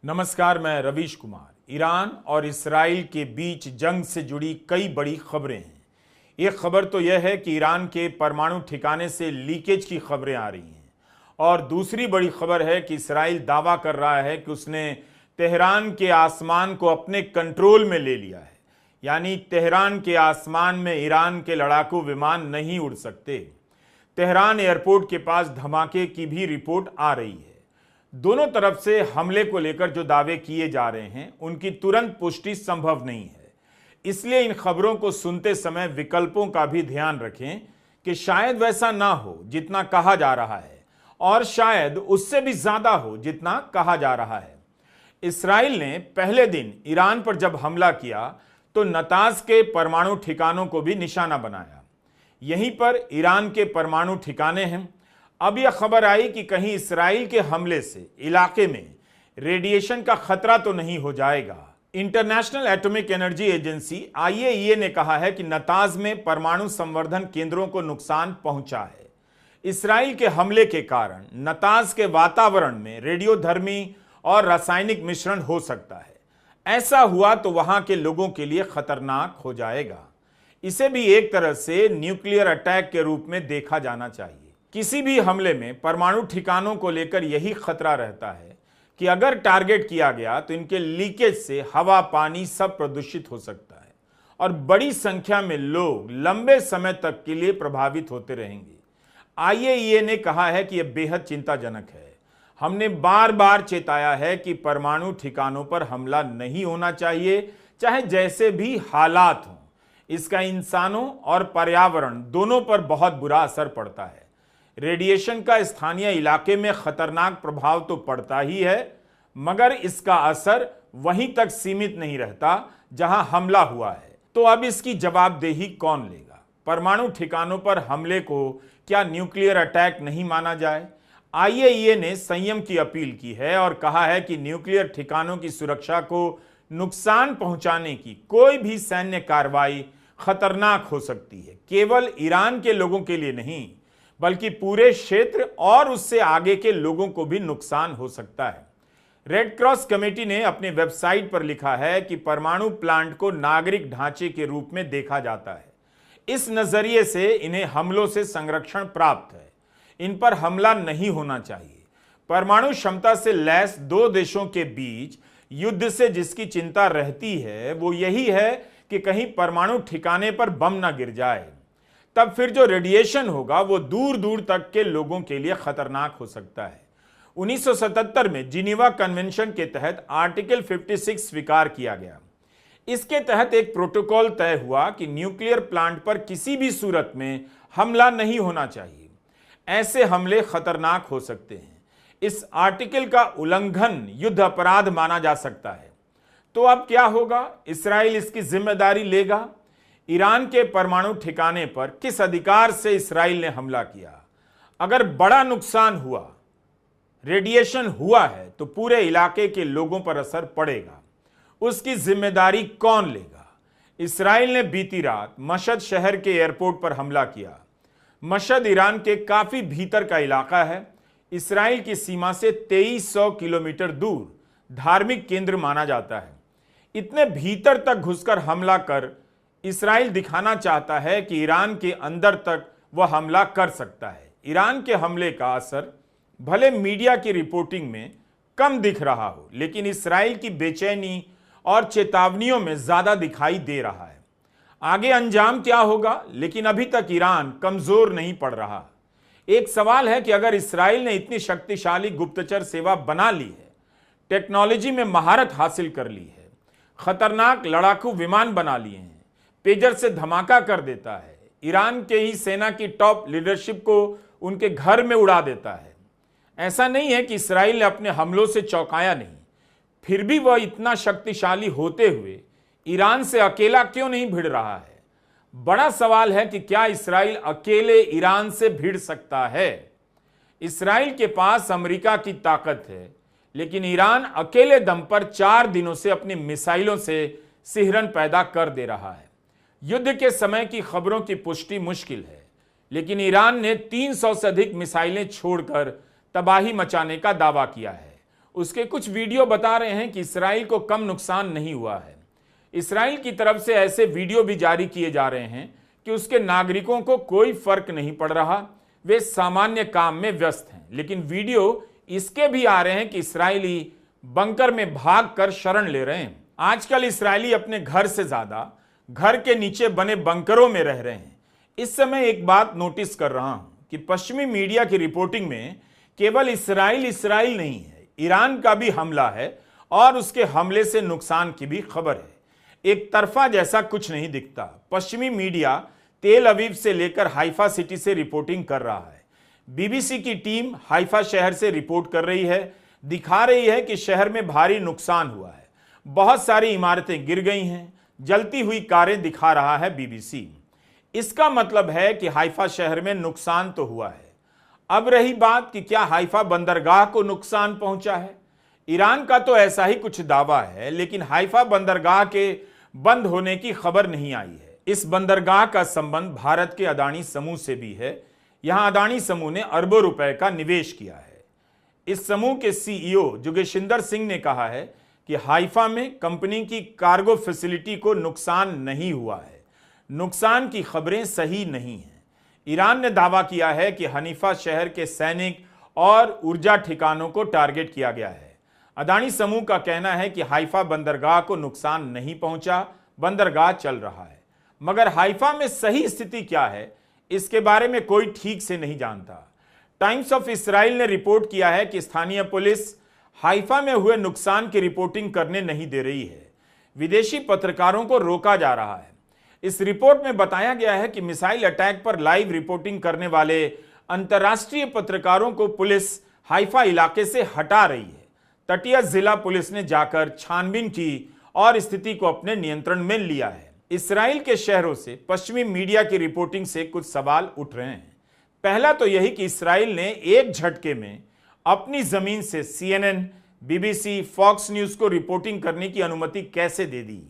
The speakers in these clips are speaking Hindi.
नमस्कार, मैं रवीश कुमार। ईरान और इसराइल के बीच जंग से जुड़ी कई बड़ी खबरें हैं। एक खबर तो यह है कि ईरान के परमाणु ठिकाने से लीकेज की खबरें आ रही हैं और दूसरी बड़ी खबर है कि इसराइल दावा कर रहा है कि उसने तेहरान के आसमान को अपने कंट्रोल में ले लिया है, यानी तेहरान के आसमान में ईरान के लड़ाकू विमान नहीं उड़ सकते। तेहरान एयरपोर्ट के पास धमाके की भी रिपोर्ट आ रही है। दोनों तरफ से हमले को लेकर जो दावे किए जा रहे हैं उनकी तुरंत पुष्टि संभव नहीं है, इसलिए इन खबरों को सुनते समय विकल्पों का भी ध्यान रखें कि शायद वैसा ना हो जितना कहा जा रहा है और शायद उससे भी ज्यादा हो जितना कहा जा रहा है। इसराइल ने पहले दिन ईरान पर जब हमला किया तो नताज के परमाणु ठिकानों को भी निशाना बनाया। यहीं पर ईरान के परमाणु ठिकाने हैं। अब यह खबर आई कि कहीं इसराइल के हमले से इलाके में रेडिएशन का खतरा तो नहीं हो जाएगा। International atomic energy agency IAEA ने कहा है कि नताज में परमाणु संवर्धन केंद्रों को नुकसान पहुंचा है। इसराइल के हमले के कारण नताज के वातावरण में रेडियोधर्मी और रासायनिक मिश्रण हो सकता है। ऐसा हुआ तो वहां के लोगों के लिए खतरनाक हो जाएगा। इसे भी एक तरह से न्यूक्लियर अटैक के रूप में देखा जाना चाहिए। किसी भी हमले में परमाणु ठिकानों को लेकर यही खतरा रहता है कि अगर टारगेट किया गया तो इनके लीकेज से हवा, पानी सब प्रदूषित हो सकता है और बड़ी संख्या में लोग लंबे समय तक के लिए प्रभावित होते रहेंगे। IAEA ने कहा है कि यह बेहद चिंताजनक है। हमने बार बार चेताया है कि परमाणु ठिकानों पर हमला नहीं होना चाहिए, चाहे जैसे भी हालात हों। इसका इंसानों और पर्यावरण दोनों पर बहुत बुरा असर पड़ता है। रेडिएशन का स्थानीय इलाके में खतरनाक प्रभाव तो पड़ता ही है, मगर इसका असर वहीं तक सीमित नहीं रहता जहां हमला हुआ है। तो अब इसकी जवाबदेही कौन लेगा? परमाणु ठिकानों पर हमले को क्या न्यूक्लियर अटैक नहीं माना जाए? IAEA ने संयम की अपील की है और कहा है कि न्यूक्लियर ठिकानों की सुरक्षा को नुकसान पहुंचाने की कोई भी सैन्य कार्रवाई खतरनाक हो सकती है। केवल ईरान के लोगों के लिए नहीं, बल्कि पूरे क्षेत्र और उससे आगे के लोगों को भी नुकसान हो सकता है। रेड क्रॉस कमेटी ने अपने वेबसाइट पर लिखा है कि परमाणु प्लांट को नागरिक ढांचे के रूप में देखा जाता है। इस नजरिए से इन्हें हमलों से संरक्षण प्राप्त है। इन पर हमला नहीं होना चाहिए। परमाणु क्षमता से लैस दो देशों के बीच युद्ध से जिसकी चिंता रहती है वो यही है कि कहीं परमाणु ठिकाने पर बम ना गिर जाए। तब फिर जो रेडिएशन होगा वो दूर दूर तक के लोगों के लिए खतरनाक हो सकता है। 1977 में जिनीवा कन्वेंशन के तहत आर्टिकल 56 स्वीकार किया गया। इसके तहत एक प्रोटोकॉल तय हुआ कि न्यूक्लियर प्लांट पर किसी भी सूरत में हमला नहीं होना चाहिए। ऐसे हमले खतरनाक हो सकते हैं। इस आर्टिकल का उल्लंघन युद्ध अपराध माना जा सकता है। तो अब क्या होगा? इसराइल इसकी जिम्मेदारी लेगा? ईरान के परमाणु ठिकाने पर किस अधिकार से इसराइल ने हमला किया? अगर बड़ा नुकसान हुआ, रेडिएशन हुआ है, तो पूरे इलाके के लोगों पर असर पड़ेगा। उसकी जिम्मेदारी कौन लेगा? इसराइल ने बीती रात मशहद शहर के एयरपोर्ट पर हमला किया। मशहद ईरान के काफी भीतर का इलाका है। इसराइल की सीमा से 2300 किलोमीटर दूर धार्मिक केंद्र माना जाता है। इतने भीतर तक घुसकर हमला कर इसराइल दिखाना चाहता है कि ईरान के अंदर तक वह हमला कर सकता है। ईरान के हमले का असर भले मीडिया की रिपोर्टिंग में कम दिख रहा हो, लेकिन इसराइल की बेचैनी और चेतावनियों में ज्यादा दिखाई दे रहा है। आगे अंजाम क्या होगा? लेकिन अभी तक ईरान कमजोर नहीं पड़ रहा। एक सवाल है कि अगर इसराइल ने इतनी शक्तिशाली गुप्तचर सेवा बना ली है, टेक्नोलॉजी में महारत हासिल कर ली है, खतरनाक लड़ाकू विमान बना लिए हैं, पेजर से धमाका कर देता है, ईरान के ही सेना की टॉप लीडरशिप को उनके घर में उड़ा देता है। ऐसा नहीं है कि इसराइल ने अपने हमलों से चौंकाया नहीं, फिर भी वह इतना शक्तिशाली होते हुए ईरान से अकेला क्यों नहीं भिड़ रहा है? बड़ा सवाल है कि क्या इसराइल अकेले ईरान से भिड़ सकता है? इसराइल के पास अमेरिका की ताकत है, लेकिन ईरान अकेले दम पर 4 दिनों से अपनी मिसाइलों से सिहरन पैदा कर दे रहा है। युद्ध के समय की खबरों की पुष्टि मुश्किल है, लेकिन ईरान ने 300 से अधिक मिसाइलें छोड़कर तबाही मचाने का दावा किया है। उसके कुछ वीडियो बता रहे हैं कि इसराइल को कम नुकसान नहीं हुआ है। इसराइल की तरफ से ऐसे वीडियो भी जारी किए जा रहे हैं कि उसके नागरिकों को कोई फर्क नहीं पड़ रहा, वे सामान्य काम में व्यस्त हैं। लेकिन वीडियो इसके भी आ रहे हैं कि इसराइली बंकर में भागकर शरण ले रहे हैं। आजकल इसराइली अपने घर से ज्यादा घर के नीचे बने बंकरों में रह रहे हैं। इस समय एक बात नोटिस कर रहा हूं कि पश्चिमी मीडिया की रिपोर्टिंग में केवल इसराइल नहीं है, ईरान का भी हमला है और उसके हमले से नुकसान की भी खबर है। एक तरफा जैसा कुछ नहीं दिखता। पश्चिमी मीडिया तेल अवीव से लेकर हाइफा सिटी से रिपोर्टिंग कर रहा है। बीबीसी की टीम हाइफा शहर से रिपोर्ट कर रही है, दिखा रही है कि शहर में भारी नुकसान हुआ है, बहुत सारी इमारतें गिर गई हैं, जलती हुई कारें दिखा रहा है बीबीसी। इसका मतलब है कि हाइफा शहर में नुकसान तो हुआ है। अब रही बात कि क्या हाइफा बंदरगाह को नुकसान पहुंचा है। ईरान का तो ऐसा ही कुछ दावा है, लेकिन हाइफा बंदरगाह के बंद होने की खबर नहीं आई है। इस बंदरगाह का संबंध भारत के अदानी समूह से भी है। यहां अदानी समूह ने अरबों रुपए का निवेश किया है। इस समूह के सीईओ जोगेशिंदर सिंह ने कहा है कि हाइफा में कंपनी की कार्गो फैसिलिटी को नुकसान नहीं हुआ है। नुकसान की खबरें सही नहीं हैं। ईरान ने दावा किया है कि हनीफा शहर के सैनिक और ऊर्जा ठिकानों को टारगेट किया गया है। अदानी समूह का कहना है कि हाइफा बंदरगाह को नुकसान नहीं पहुंचा, बंदरगाह चल रहा है। मगर हाइफा में सही स्थिति क्या है, इसके बारे में कोई ठीक से नहीं जानता। टाइम्स ऑफ इसराइल ने रिपोर्ट किया है कि स्थानीय पुलिस हाइफा में हुए नुकसान की रिपोर्टिंग करने नहीं दे रही है। विदेशी पत्रकारों को रोका जा रहा है। इस रिपोर्ट में बताया गया है कि मिसाइल अटैक पर लाइव रिपोर्टिंग करने वाले अंतर्राष्ट्रीय पत्रकारों को पुलिस हाइफा इलाके से हटा रही है। तटीय जिला पुलिस ने जाकर छानबीन की और स्थिति को अपने नियंत्रण में लिया है। इसराइल के शहरों से पश्चिमी मीडिया की रिपोर्टिंग से कुछ सवाल उठ रहे हैं। पहला तो यही कि इसराइल ने एक झटके में अपनी जमीन से CNN, BBC, फॉक्स न्यूज को रिपोर्टिंग करने की अनुमति कैसे दे दी।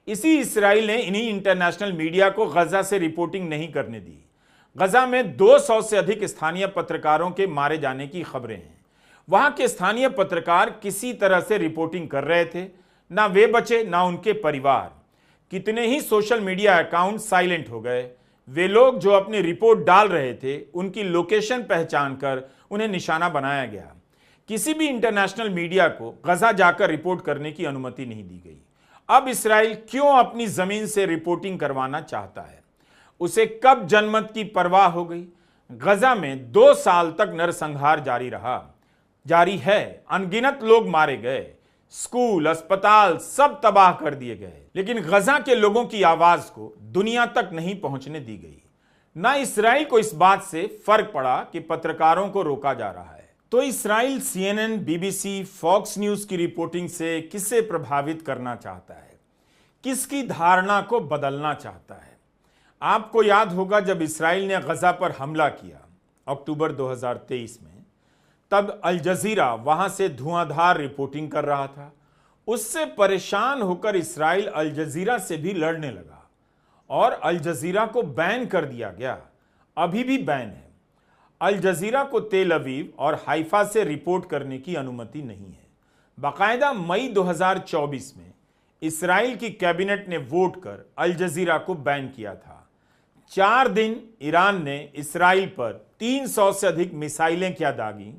इसी इसराइल ने इन्हीं इंटरनेशनल मीडिया को गजा से रिपोर्टिंग नहीं करने दी। गजा में 200 से अधिक स्थानीय पत्रकारों के मारे जाने की खबरें हैं। वहां के स्थानीय पत्रकार किसी तरह से रिपोर्टिंग कर रहे थे, ना वे बचे ना उनके परिवार। कितने ही सोशल मीडिया अकाउंट साइलेंट हो गए। वे लोग जो अपनी रिपोर्ट डाल रहे थे, उनकी लोकेशन पहचान कर उन्हें निशाना बनाया गया। किसी भी इंटरनेशनल मीडिया को गजा जाकर रिपोर्ट करने की अनुमति नहीं दी गई। अब इसराइल क्यों अपनी जमीन से रिपोर्टिंग करवाना चाहता है? उसे कब जनमत की परवाह हो गई? गजा में 2 साल तक नरसंहार जारी है। अनगिनत लोग मारे गए, स्कूल, अस्पताल सब तबाह कर दिए गए, लेकिन गजा के लोगों की आवाज को दुनिया तक नहीं पहुंचने दी गई। ना इसराइल को इस बात से फर्क पड़ा कि पत्रकारों को रोका जा रहा है। तो Israel CNN, BBC, Fox News की रिपोर्टिंग से किसे प्रभावित करना चाहता है, किसकी धारणा को बदलना चाहता है? आपको याद होगा जब इसराइल ने गजा पर हमला किया अक्टूबर 2023 में, तब अल जजीरा वहां से धुआंधार रिपोर्टिंग कर रहा था। उससे परेशान होकर इसराइल अल जजीरा से भी लड़ने लगा और अल जजीरा को बैन कर दिया गया। अभी भी बैन है। अल जजीरा को तेल अवीव और हाइफा से रिपोर्ट करने की अनुमति नहीं है। बाकायदा मई 2024 में इसराइल की कैबिनेट ने वोट कर अल जजीरा को बैन किया था। 4 दिन ईरान ने इसराइल पर 300 से अधिक मिसाइलें क्या दागी।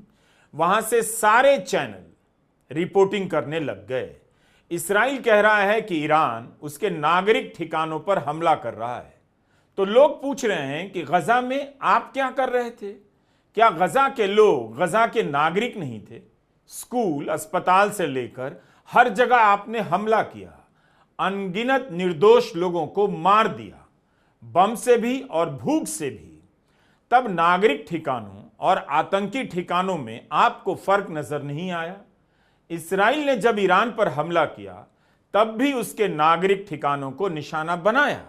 वहां से सारे चैनल रिपोर्टिंग करने लग गए। इसराइल कह रहा है कि ईरान उसके नागरिक ठिकानों पर हमला कर रहा है। तो लोग पूछ रहे हैं कि गजा में आप क्या कर रहे थे? क्या गजा के लोग गजा के नागरिक नहीं थे? स्कूल, अस्पताल से लेकर हर जगह आपने हमला किया, अनगिनत निर्दोष लोगों को मार दिया, बम से भी और भूख से भी। तब नागरिक ठिकानों और आतंकी ठिकानों में आपको फर्क नजर नहीं आया। इसराइल ने जब ईरान पर हमला किया तब भी उसके नागरिक ठिकानों को निशाना बनाया।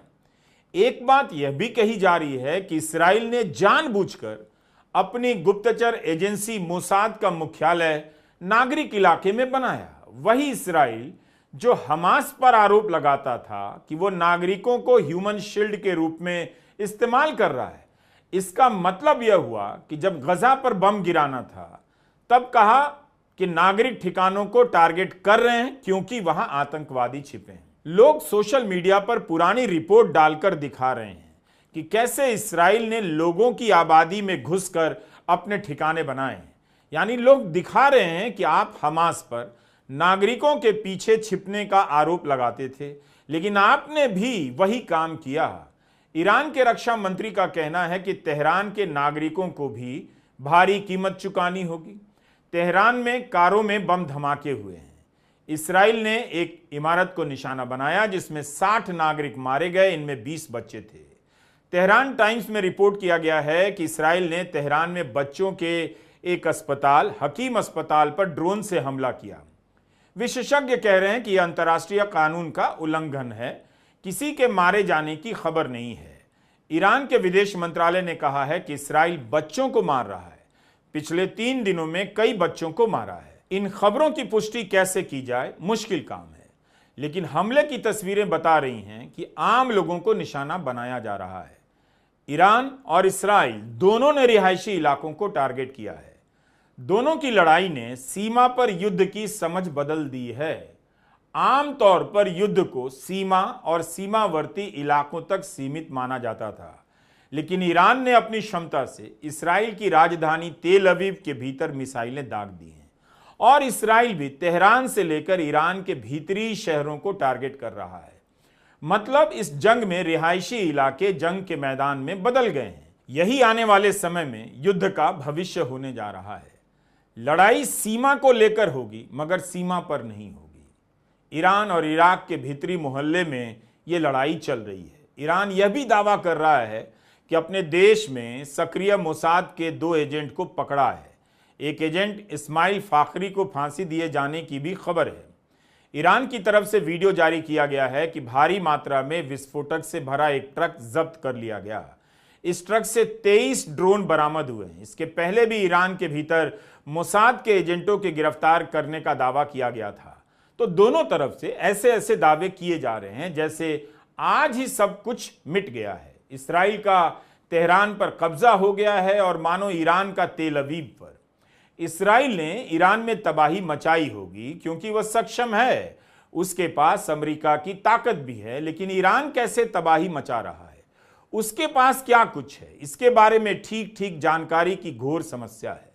एक बात यह भी कही जा रही है कि इसराइल ने जानबूझकर अपनी गुप्तचर एजेंसी मोसाद का मुख्यालय नागरिक इलाके में बनाया। वही इसराइल जो हमास पर आरोप लगाता था कि वो नागरिकों को ह्यूमन शील्ड के रूप में इस्तेमाल कर रहा है। इसका मतलब यह हुआ कि जब गजा पर बम गिराना था तब कहा कि नागरिक ठिकानों को टारगेट कर रहे हैं क्योंकि वहां आतंकवादी छिपे हैं। लोग सोशल मीडिया पर पुरानी रिपोर्ट डालकर दिखा रहे हैं कि कैसे इस्राइल ने लोगों की आबादी में घुसकर अपने ठिकाने बनाए हैं। यानी लोग दिखा रहे हैं कि आप हमास पर नागरिकों के पीछे छिपने का आरोप लगाते थे, लेकिन आपने भी वही काम किया। ईरान के रक्षा मंत्री का कहना है कि तेहरान के नागरिकों को भी भारी कीमत चुकानी होगी। तेहरान में कारों में बम धमाके हुए हैं। इस्राइल ने एक इमारत को निशाना बनाया जिसमें 60 नागरिक मारे गए, इनमें 20 बच्चे थे। तेहरान टाइम्स में रिपोर्ट किया गया है कि इस्राइल ने तेहरान में बच्चों के एक अस्पताल, हकीम अस्पताल पर ड्रोन से हमला किया। विशेषज्ञ कह रहे हैं कि यह अंतर्राष्ट्रीय कानून का उल्लंघन है, किसी के मारे जाने की खबर नहीं है। ईरान के विदेश मंत्रालय ने कहा है कि इस्राइल बच्चों को मार रहा है। पिछले 3 दिनों में कई बच्चों को मारा है। इन खबरों की पुष्टि कैसे की जाए, मुश्किल काम है, लेकिन हमले की तस्वीरें बता रही हैं कि आम लोगों को निशाना बनाया जा रहा है। ईरान और इस्राइल दोनों ने रिहायशी इलाकों को टारगेट किया है। दोनों की लड़ाई ने सीमा पर युद्ध की समझ बदल दी है। आमतौर पर युद्ध को सीमा और सीमावर्ती इलाकों तक सीमित माना जाता था, लेकिन ईरान ने अपनी क्षमता से इस्राइल की राजधानी तेल अवीव के भीतर मिसाइलें दाग दी हैं और इस्राइल भी तेहरान से लेकर ईरान के भीतरी शहरों को टारगेट कर रहा है। मतलब इस जंग में रिहायशी इलाके जंग के मैदान में बदल गए हैं। यही आने वाले समय में युद्ध का भविष्य होने जा रहा है। लड़ाई सीमा को लेकर होगी, मगर सीमा पर नहीं होगी। ईरान और इराक के भीतरी मोहल्ले में यह लड़ाई चल रही है। ईरान यह भी दावा कर रहा है कि अपने देश में सक्रिय मोसाद के 2 एजेंट को पकड़ा है। एक एजेंट इस्माइल फाखरी को फांसी दिए जाने की भी खबर है। ईरान की तरफ से वीडियो जारी किया गया है कि भारी मात्रा में विस्फोटक से भरा एक ट्रक जब्त कर लिया गया। इस ट्रक से 23 ड्रोन बरामद हुए हैं। इसके पहले भी ईरान के भीतर मोसाद के एजेंटों के गिरफ्तार करने का दावा किया गया था। तो दोनों तरफ से ऐसे ऐसे दावे किए जा रहे हैं जैसे आज ही सब कुछ मिट गया है। इस्राइल का तेहरान पर कब्जा हो गया है और मानो ईरान का तेल अवीव पर। इस्राइल ने ईरान में तबाही मचाई होगी क्योंकि वह सक्षम है, उसके पास अमेरिका की ताकत भी है, लेकिन ईरान कैसे तबाही मचा रहा है, उसके पास क्या कुछ है, इसके बारे में ठीक ठीक जानकारी की घोर समस्या है।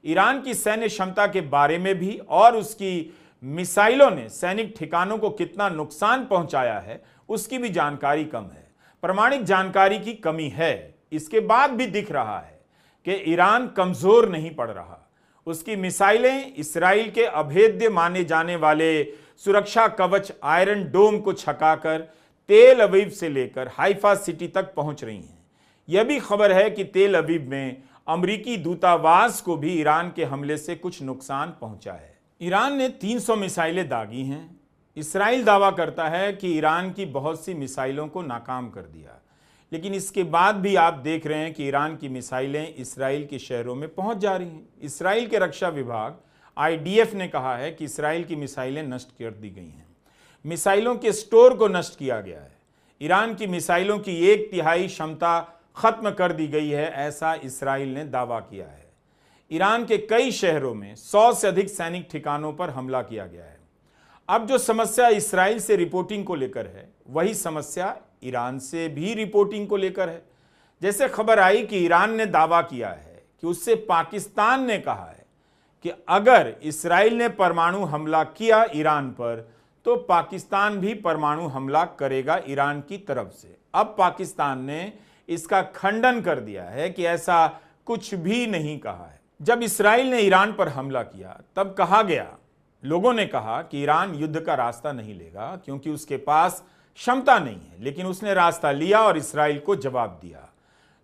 ईरान की सैन्य क्षमता के बारे में भी और उसकी मिसाइलों ने सैनिक ठिकानों को कितना नुकसान पहुंचाया है उसकी भी जानकारी कम है। प्रामाणिक जानकारी की कमी है। इसके बाद भी दिख रहा है कि ईरान कमजोर नहीं पड़ रहा। उसकी मिसाइलें इस्राइल के अभेद्य माने जाने वाले सुरक्षा कवच आयरन डोम को छकाकर तेल अवीव से लेकर हाइफा सिटी तक पहुंच रही हैं। यह भी खबर है कि तेल अवीव में अमेरिकी दूतावास को भी ईरान के हमले से कुछ नुकसान पहुंचा है। ईरान ने 300 मिसाइलें दागी हैं। इस्राइल दावा करता है कि ईरान की बहुत सी मिसाइलों को नाकाम कर दिया, लेकिन इसके बाद भी आप देख रहे हैं कि ईरान की मिसाइलें इस्राइल के शहरों में पहुंच जा रही हैं। इस्राइल के रक्षा विभाग IDF ने कहा है कि इस्राइल की मिसाइलें नष्ट कर दी गई हैं। मिसाइलों के स्टोर को नष्ट किया गया है। ईरान की मिसाइलों की 1/3 क्षमता खत्म कर दी गई है, ऐसा इस्राइल ने दावा किया है। ईरान के कई शहरों में 100 से अधिक सैनिक ठिकानों पर हमला किया गया है। अब जो समस्या इस्राइल से रिपोर्टिंग को लेकर है, वही समस्या ईरान से भी रिपोर्टिंग को लेकर है। जैसे खबर आई कि ईरान ने दावा किया है कि उससे पाकिस्तान ने कहा है कि अगर इस्राइल ने परमाणु हमला किया ईरान पर तो पाकिस्तान भी परमाणु हमला करेगा ईरान की तरफ से। अब पाकिस्तान ने इसका खंडन कर दिया है कि ऐसा कुछ भी नहीं कहा है। जब इस्राइल ने ईरान पर हमला किया तब कहा गया, लोगों ने कहा कि ईरान युद्ध का रास्ता नहीं लेगा क्योंकि उसके पास क्षमता नहीं है, लेकिन उसने रास्ता लिया और इस्राइल को जवाब दिया।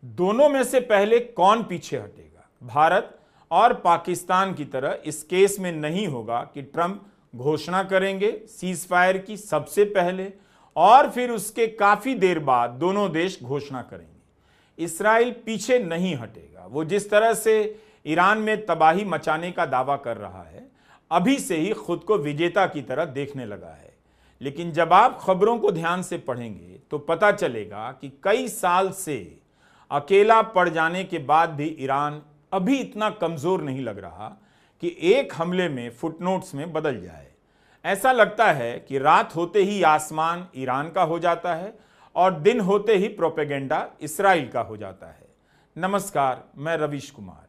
दोनों में से पहले कौन पीछे हटेगा? भारत और पाकिस्तान की तरह इस केस में नहीं होगा कि ट्रंप घोषणा करेंगे सीज फायर की सबसे पहले और फिर उसके काफी देर बाद दोनों देश घोषणा करेंगे। इस्राइल पीछे नहीं हटेगा। वो जिस तरह से ईरान में तबाही मचाने का दावा कर रहा है, अभी से ही खुद को विजेता की तरह देखने लगा है। लेकिन जब आप खबरों को ध्यान से पढ़ेंगे तो पता चलेगा कि कई साल से अकेला पड़ जाने के बाद भी ईरान अभी इतना कमजोर नहीं लग रहा कि एक हमले में फुटनोट्स में बदल जाए। ऐसा लगता है कि रात होते ही आसमान ईरान का हो जाता है और दिन होते ही प्रोपेगेंडा इस्राइल का हो जाता है। नमस्कार, मैं रवीश कुमार।